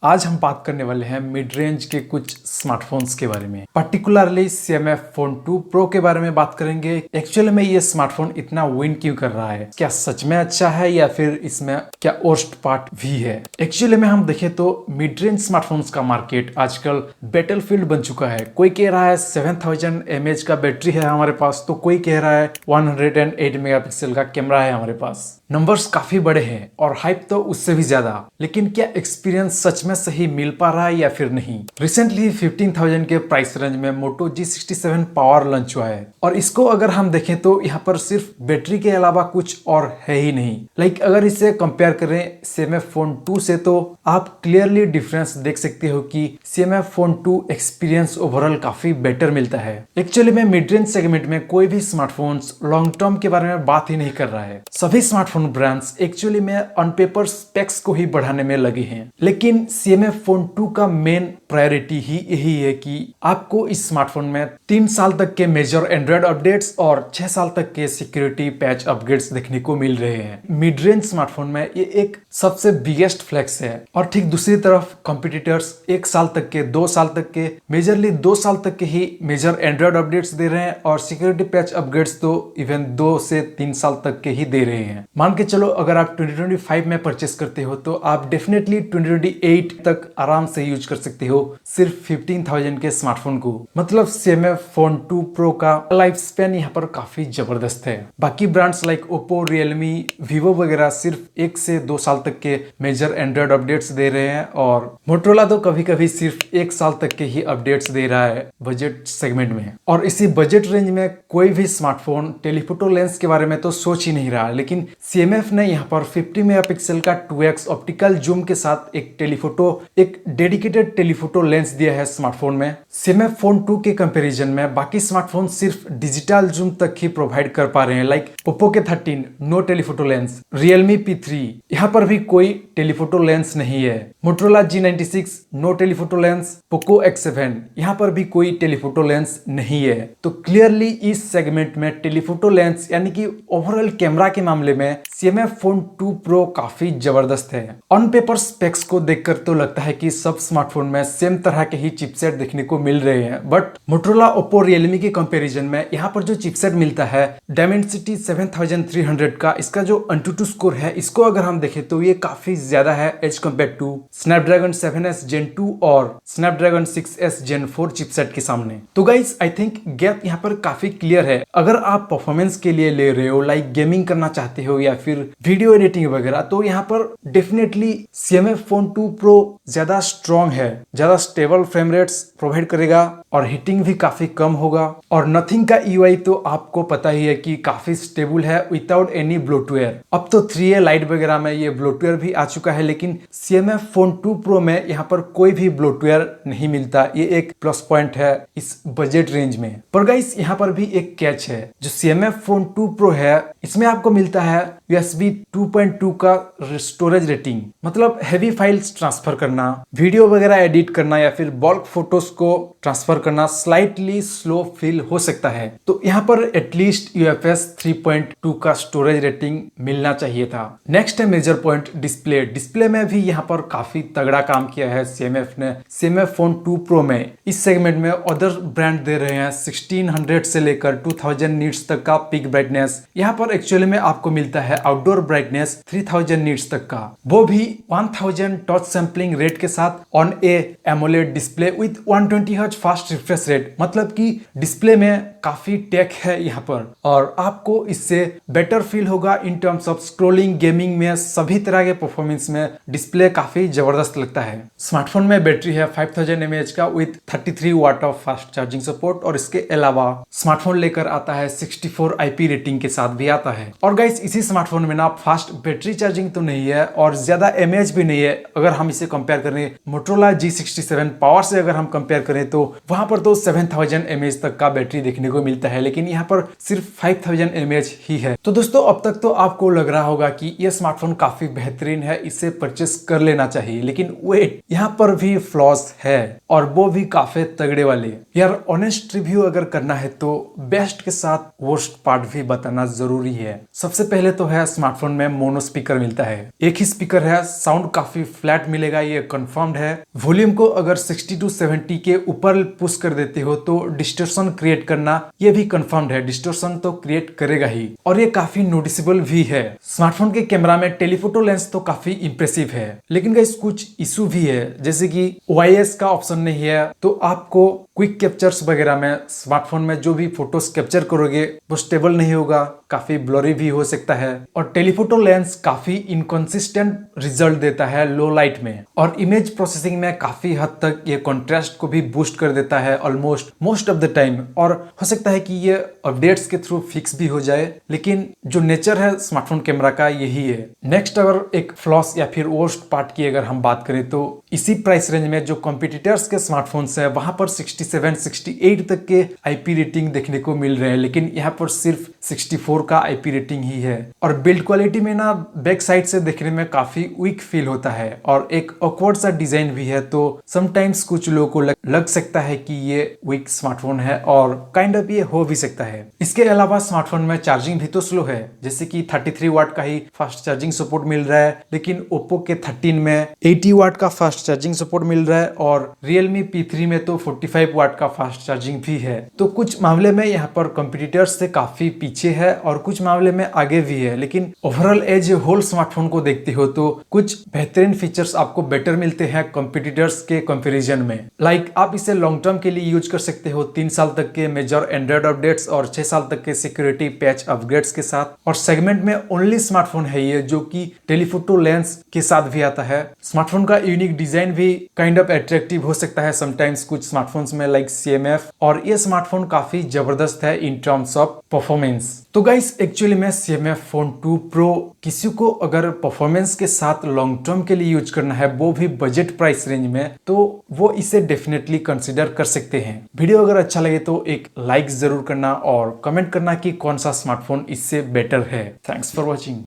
आज हम बात करने वाले हैं मिड रेंज के कुछ स्मार्टफोन्स के बारे में, पर्टिकुलरली Xiaomi फोन 2 Pro के बारे में बात करेंगे। एक्चुअली में ये स्मार्टफोन इतना विन क्यों कर रहा है, क्या सच में अच्छा है या फिर इसमें क्या वर्स्ट पार्ट भी है। एक्चुअली में हम देखें तो मिड रेंज स्मार्टफोन्स का मार्केट आजकल बैटलफील्ड बन चुका है। कोई कह रहा है 7000 mAh का बैटरी है हमारे पास, तो कोई कह रहा है 108 मेगापिक्सल का कैमरा है हमारे पास। नंबर्स काफी बड़े हैं और हाइप तो उससे भी ज्यादा, लेकिन क्या एक्सपीरियंस सच में सही मिल पा रहा है या फिर नहीं। रिसेंटली 15,000 के प्राइस रेंज में Moto G67 पावर लॉन्च हुआ है और इसको अगर हम देखें तो यहाँ पर सिर्फ बैटरी के अलावा कुछ और है ही नहीं। अगर इसे कंपेयर करें Xiaomi फोन 2 से तो आप क्लियरली डिफरेंस देख सकते हो कि Xiaomi फोन 2 एक्सपीरियंस ओवरऑल काफी बेटर मिलता है। एक्चुअली में मिड रेंज सेगमेंट में कोई भी स्मार्टफोन्स लॉन्ग टर्म के बारे में बात ही नहीं कर रहा है। सभी स्मार्टफोन ब्रांड्स एक्चुअली में ऑन पेपर स्पेक्स को ही बढ़ाने में लगे हैं, लेकिन Xiaomi फोन 2 का मेन प्रायोरिटी ही यही है कि आपको इस स्मार्टफोन में 3 साल तक के मेजर एंड्रॉइड अपडेट्स और 6 साल तक के सिक्योरिटी पैच अपग्रेड्स देखने को मिल रहे हैं। मिड रेंज स्मार्टफोन में ये एक सबसे बिगेस्ट फ्लेक्स है और ठीक दूसरी तरफ कॉम्पिटिटर्स 1 साल तक के 2 साल तक के मेजरली 2 साल तक के ही मेजर एंड्रॉइड अपडेट्स दे रहे हैं और सिक्योरिटी पैच अपग्रेड्स तो इवन 2 से 3 साल तक के ही दे रहे हैं। मान के चलो अगर आप 2025 में परचेस करते हो तो आप डेफिनेटली 2028 तक आराम से यूज कर सकते हो सिर्फ 15,000 के स्मार्टफोन को। मतलब Xiaomi फोन 2 Pro का लाइफ स्पैन यहाँ पर काफी जबरदस्त है। बाकी brands like Oppo, Realme, Vivo वगैरह सिर्फ 1 से 2 साल तक के मेजर एंड्रॉइड अपडेट्स दे रहे हैं और Motorola तो कभी कभी सिर्फ 1 साल तक के ही अपडेट्स दे रहा है बजट सेगमेंट में। और इसी बजट रेंज में कोई भी स्मार्टफोन टेलीफोटो लेंस के बारे में तो सोच ही नहीं रहा, लेकिन CMF ने यहाँ पर 50 मेगापिक्सल का 2x ऑप्टिकल जूम के साथ एक डेडिकेटेड टेलीफोटो लेंस दिया है स्मार्टफोन में। CMF फोन 2 के कंपैरिजन में बाकी स्मार्टफोन सिर्फ डिजिटल जूम तक ही प्रोवाइड कर पा रहे हैं। लाइक Oppo के 13 no telephoto lens, Realme P3 यहाँ पर भी कोई टेलीफोटो लेंस नहीं है, Motorola G96 no telephoto lens, Poco X7 यहाँ पर भी कोई टेलीफोटो लेंस नहीं है। तो क्लियरली इस सेगमेंट में टेलीफोटो लेंस यानी कि ओवरऑल कैमरा के मामले में Xiaomi फोन 2 Pro काफी जबरदस्त है। ऑन पेपर स्पेक्स को देखकर तो लगता है कि सब स्मार्टफोन में सेम तरह के ही चिपसेट देखने को मिल रहे हैं, बट Motorola, Oppo, Realme के कंपैरिजन में यहाँ पर जो चिपसेट मिलता है Dimensity 7300 का, इसका जो AnTuTu स्कोर है इसको अगर हम देखें तो ये काफी ज्यादा है as compare to Snapdragon 7s Gen 2 और Snapdragon 6s Gen 4 चिपसेट के सामने। तो गाइस आई थिंक गैप यहाँ पर काफी क्लियर है। अगर आप परफॉर्मेंस के लिए ले रहे हो, लाइक गेमिंग करना चाहते हो या फिर वीडियो एडिटिंग वगैरह, तो यहाँ पर डेफिनेटली Xiaomi फोन 2 Pro ज्यादा स्ट्रॉन्ग है, ज्यादा स्टेबल फ्रेम रेट्स प्रोवाइड करेगा और हीटिंग भी काफी कम होगा। और नथिंग का UI तो आपको पता ही है कि काफी स्टेबल है विदाउट एनी ब्लोटवेयर। अब तो 3A लाइट वगैरह में ये ब्लोटवेयर भी आ चुका है, लेकिन Xiaomi फोन 2 Pro में यहाँ पर कोई भी ब्लोटवेयर नहीं मिलता। ये एक प्लस पॉइंट है इस बजट रेंज में। पर गाइस यहाँ पर भी एक कैच है, जो Xiaomi फोन 2 Pro है इसमें आपको मिलता है USB 2.2 का स्टोरेज रेटिंग। मतलब हैवी फाइल्स ट्रांसफर करना, वीडियो वगैरह एडिट करना या फिर बल्क फोटोज को ट्रांसफर करना स्लाइटली स्लो फील हो सकता है। तो यहाँ पर एटलीस्ट UFS 3.2 का स्टोरेज रेटिंग मिलना चाहिए था। नेक्स्ट है मेजर पॉइंट डिस्प्ले में भी यहाँ पर काफी तगड़ा काम किया है CMF ने। Xiaomi फोन 2 Pro में इस सेगमेंट में अदर ब्रांड दे रहे हैं 1600 से लेकर 2000 नीट्स तक का पिक ब्राइटनेस। यहाँ पर एक्चुअली में आपको मिलता है आउटडोर ब्राइटनेस 3000 नीट्स तक का, वो भी 1000 टच सैंपलिंग रेट के साथ on A AMOLED display with 120Hz fast refresh rate. मतलब कि डिस्प्ले में काफी टेक है यहाँ पर और आपको इससे बेटर फील होगा in terms of scrolling, gaming में सभी तरह के परफॉर्मेंस में डिस्प्ले काफी जबरदस्त लगता है। स्मार्टफोन में बैटरी है 5000 mAh का with 33 watt of fast charging support और इसके अलावा स्मार्टफोन लेकर आता है 64 IP रेटिंग के साथ भी आता है। और गाइस इसी स्मार्टफोन में ना फास्ट बैटरी चार्जिंग तो नहीं है और ज्यादा mAh भी नहीं है। अगर हम इसे कंपेयर करें Motorola G67 पावर से अगर हम कंपेयर करें तो तो वहां पर तो 7000 mAh तक का बैटरी देखने को मिलता है, लेकिन यहाँ पर सिर्फ 5000 mAh ही है। तो दोस्तों अब तक तो आपको लग रहा होगा कि ये स्मार्टफोन काफी बेहतरीन है, इसे परचेस कर लेना चाहिए, लेकिन वेट, यहाँ पर भी फ्लॉज है और वो भी काफी तगड़े वाले। यार ऑनेस्ट रिव्यू अगर करना है तो बेस्ट के साथ वर्स्ट पार्ट भी बताना जरूरी है। सबसे पहले तो है स्मार्टफोन में मोनो स्पीकर मिलता है, एक ही स्पीकर है, साउंड काफी फ्लैट मिलेगा, ये कंफर्म्ड है। वॉल्यूम को अगर 60 to 70 के ऊपर पुश कर देते हो तो डिस्टॉर्शन क्रिएट करना ये भी कंफर्म्ड है, डिस्टॉर्शन तो क्रिएट करेगा ही, और ये काफी नोटिसेबल भी है। स्मार्टफोन के कैमरा में टेलीफोटो लेंस तो काफी इंप्रेसिव है, लेकिन गाइस कुछ इशू भी है, जैसे कि OIS का ऑप्शन नहीं है, तो आपको क्विक कैप्चर्स वगैरह में स्मार्टफोन में जो भी फोटोज कैप्चर करोगे वो स्टेबल नहीं होगा, काफी ब्लरी भी हो सकता है, और टेलीफोटो लेंस काफी इनकंसिस्टेंट रिजल्ट देता है लो लाइट में, और इमेज प्रोसेसिंग में काफी हद तक ये कंट्रास्ट को भी बूस्ट कर देता है almost most of the time, और हो सकता है कि ये अपडेट्स के थ्रू फिक्स भी हो जाए, लेकिन जो नेचर है स्मार्टफोन कैमरा का यही है। नेक्स्ट अगर एक फ्लॉस या फिर वर्स्ट पार्ट की अगर हम बात करें तो इसी प्राइस रेंज में जो कॉम्पिटिटर्स के स्मार्टफोन्स है वहां पर 67, 68 तक के IP रेटिंग देखने को मिल रहे हैं, लेकिन यहाँ पर सिर्फ 64 का IP रेटिंग ही है, और बिल्ड क्वालिटी में ना बैक साइड से देखने में काफी वीक फील होता है, और एक ऑकवर्ड सा डिजाइन भी है, तो समटाइम्स कुछ लोगों को लग सकता है कि ये वीक स्मार्टफोन है, और काइंड ऑफ ये हो भी सकता है। इसके अलावा स्मार्टफोन में चार्जिंग भी तो स्लो है, जैसे कि 33 वाट का ही फास्ट चार्जिंग सपोर्ट मिल रहा है, लेकिन ओप्पो के 13 में 80 वाट का फास्ट चार्जिंग सपोर्ट मिल रहा है, और Realme P3 में तो 45 वाट का फास्ट चार्जिंग भी है। तो कुछ मामले में यहाँ पर कंपटीटर्स से काफी पीछे है और कुछ मामले में आगे भी है, लेकिन ओवरऑल एज होल स्मार्टफोन को देखते हो तो कुछ बेहतरीन फीचर्स आपको बेटर मिलते हैं कंपटीटर्स के कंपैरिजन में। लाइक आप इसे लॉन्ग टर्म के लिए यूज कर सकते हो 3 साल तक के मेजर एंड्रॉइड अपडेट्स और 6 साल तक के सिक्योरिटी पैच अपग्रेड्स के साथ, और सेगमेंट में ओनली स्मार्टफोन है ये जो कि टेलीफोटो लेंस के साथ भी आता है। स्मार्टफोन का यूनिक डिजाइन भी काइंड ऑफ अट्रैक्टिव हो सकता है समटाइम्स कुछ स्मार्टफोन्स में लाइक CMF, और ये स्मार्टफोन काफी जबरदस्त है इन टर्म्स ऑफ परफॉर्मेंस। तो गाइस एक्चुअली में CMF फोन 2 Pro किसी को अगर परफॉर्मेंस के साथ लॉन्ग टर्म के लिए यूज करना है, वो भी बजट प्राइस रेंज में, तो वो इसे डेफिनेटली कंसीडर कर सकते हैं। वीडियो अगर अच्छा लगे तो एक लाइक जरूर करना और कमेंट करना कि कौन सा स्मार्टफोन इससे बेटर है। Thanks for watching.